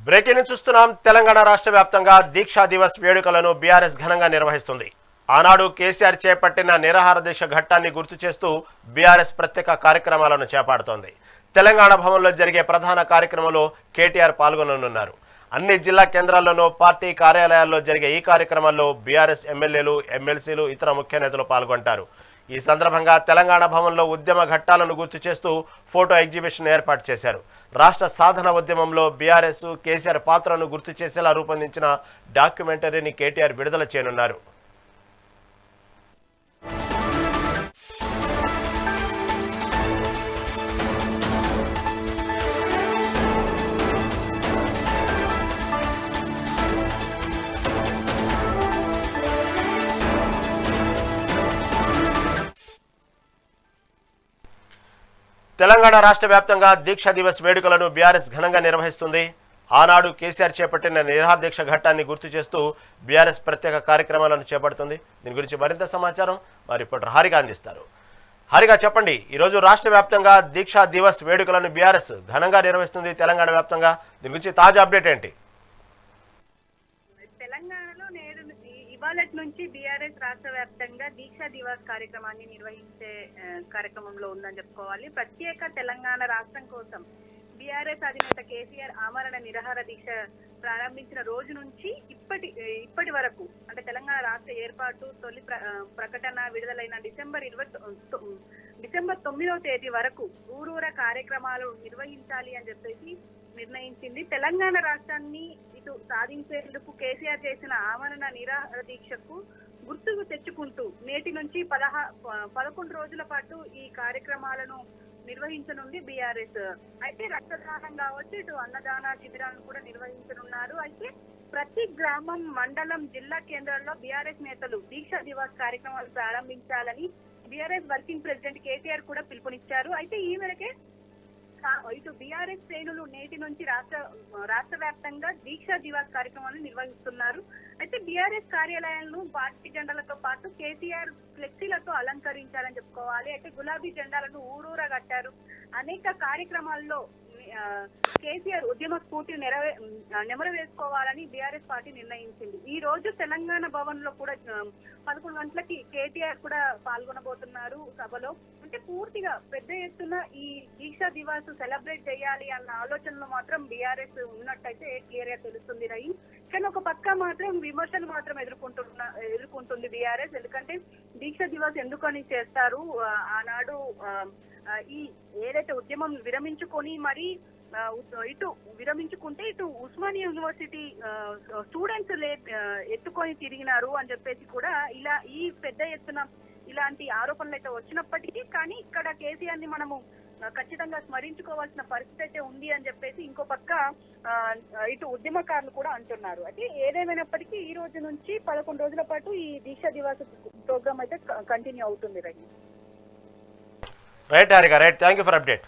Breaking news చూస్తున్నాం. తెలంగాణ రాష్ట్ర వ్యాప్తంగా దీక్షా దివస్ వేడుకలను బీఆర్ఎస్ ఘనంగా నిర్వహిస్తుంది. ఆనాడు కేసీఆర్ చేపట్టిన నిరాహార దీక్ష ఘట్టాన్ని గుర్తు చేస్తూ బీఆర్ఎస్ ప్రత్యేక కార్యక్రమాలను చేపడుతోంది. తెలంగాణ భవన్లో జరిగే ప్రధాన కార్యక్రమంలో కేటీఆర్ పాల్గొననున్నారు. అన్ని జిల్లా కేంద్రాల్లోనూ పార్టీ కార్యాలయాల్లో జరిగే ఈ కార్యక్రమాల్లో బీఆర్ఎస్ ఎమ్మెల్యేలు, ఎమ్మెల్సీలు, ఇతర ముఖ్య నేతలు పాల్గొంటారు. ఈ సందర్భంగా తెలంగాణ భవన్లో ఉద్యమ ఘట్టాలను గుర్తు చేస్తూ ఫోటో ఎగ్జిబిషన్ ఏర్పాటు చేశారు. రాష్ట్ర సాధన ఉద్యమంలో బీఆర్ఎస్, కేసీఆర్ పాత్రను గుర్తు చేసేలా రూపొందించిన డాక్యుమెంటరీని కేటీఆర్ విడుదల చేయనున్నారు. తెలంగాణ రాష్ట్ర వ్యాప్తంగా దీక్షా దివస్ వేడుకలను బీఆర్ఎస్ ఘనంగా నిర్వహిస్తుంది. ఆనాడు కేసీఆర్ చేపట్టిన నిరాహార దీక్ష ఘట్టాన్ని గుర్తు చేస్తూ బీఆర్ఎస్ ప్రత్యేక కార్యక్రమాలను చేపడుతుంది. దీని గురించి మరింత సమాచారం మా రిపోర్టర్ హారిక అందిస్తారు. హారిక, చెప్పండి, ఈరోజు రాష్ట్ర వ్యాప్తంగా దీక్షా దివస్ వేడుకలను బీఆర్ఎస్ ఘనంగా నిర్వహిస్తుంది తెలంగాణ వ్యాప్తంగా. దీని గురించి తాజా అప్డేట్ ఏంటి? తెలంగాణలో నేడు ఇవాళ నుంచి బీఆర్ఎస్ రాష్ట్ర వ్యాప్తంగా దీక్షా దివస్ కార్యక్రమాన్ని నిర్వహించే కార్యక్రమంలో ఉందని చెప్పుకోవాలి. ప్రత్యేక తెలంగాణ రాష్ట్రం కోసం బీఆర్ఎస్ అధినేత కేసీఆర్ ఆమరణ నిరాహార దీక్ష ప్రారంభించిన రోజు నుంచి ఇప్పటి వరకు, అంటే తెలంగాణ రాష్ట్ర ఏర్పాటు తొలి ప్రకటన విడుదలైన డిసెంబర్ 9వ తేదీ వరకు ఊరూర కార్యక్రమాలు నిర్వహించాలి అని చెప్పేసి నిర్ణయించింది. తెలంగాణ రాష్ట్రాన్ని ఇటు సాధించేందుకు కేసీఆర్ చేసిన ఆమరణ నిరాహార దీక్షకు గుర్తుకు తెచ్చుకుంటూ నేటి నుంచి 11 రోజుల పాటు ఈ కార్యక్రమాలను నిర్వహించనుంది బీఆర్ఎస్. అయితే రక్తదానం కావచ్చు, ఇటు అన్నదాన శిబిరాలను కూడా నిర్వహించనున్నారు. అయితే ప్రతి గ్రామం, మండలం, జిల్లా కేంద్రాల్లో బీఆర్ఎస్ నేతలు దీక్షా దివస్ కార్యక్రమాలు ప్రారంభించాలని బీఆర్ఎస్ వర్కింగ్ ప్రెసిడెంట్ కేటీఆర్ కూడా పిలుపునిచ్చారు. అయితే ఈ మేరకే ఇటు బీఆర్ఎస్ శ్రేణులు నేటి నుంచి రాష్ట్ర వ్యాప్తంగా దీక్షా దివస్ కార్యక్రమాలను నిర్వహిస్తున్నారు. అయితే బీఆర్ఎస్ కార్యాలయాలను పార్టీ జెండాలతో పాటు కేసీఆర్ ఫ్లెక్సీలతో అలంకరించాలని చెప్పుకోవాలి. అయితే గులాబీ జెండాలను ఊరూరా కట్టారు. అనేక కార్యక్రమాల్లో కేసీఆర్ ఉద్యమ స్ఫూర్తి నెమరు వేసుకోవాలని బీఆర్ఎస్ పార్టీ నిర్ణయించింది. ఈ రోజు తెలంగాణ భవన్ లో కూడా 11 గంటలకి కేటీఆర్ కూడా పాల్గొనబోతున్నారు సభలో. అంటే పూర్తిగా పెద్ద ఎత్తున ఈ దీక్షా దివాస్ సెలబ్రేట్ చేయాలి అన్న ఆలోచనలో మాత్రం బీఆర్ఎస్ ఉన్నట్టయితే క్లియర్ గా తెలుస్తుంది రై. కానీ ఒక పక్క మాత్రం విమర్శలు మాత్రం ఎదుర్కొంటుంది బీఆర్ఎస్. ఎందుకంటే దీక్షా దివాస్ ఎందుకని చేస్తారు, ఆనాడు ఈ ఏదైతే ఉద్యమం విరమించుకొని మరి ఇటు విరమించుకుంటే ఇటు ఉస్మానియా యూనివర్సిటీ స్టూడెంట్స్ ఎత్తుకొని తిరిగినారు అని చెప్పేసి కూడా ఇలా ఈ పెద్ద ఎత్తున ఇలాంటి ఆరోపణలు అయితే వచ్చినప్పటికీ కానీ ఇక్కడ కేసీఆర్ ని మనము ఖచ్చితంగా స్మరించుకోవాల్సిన పరిస్థితి అయితే ఉంది అని చెప్పేసి ఇంకో పక్క ఇటు ఉద్యమకారులు కూడా అంటున్నారు. అయితే ఏదేమైనప్పటికీ ఈ రోజు నుంచి 11 రోజుల పాటు ఈ దీక్షా దివాస్ ప్రోగ్రామ్ అయితే కంటిన్యూ అవుతుంది. Right Harika, right, thank you for update.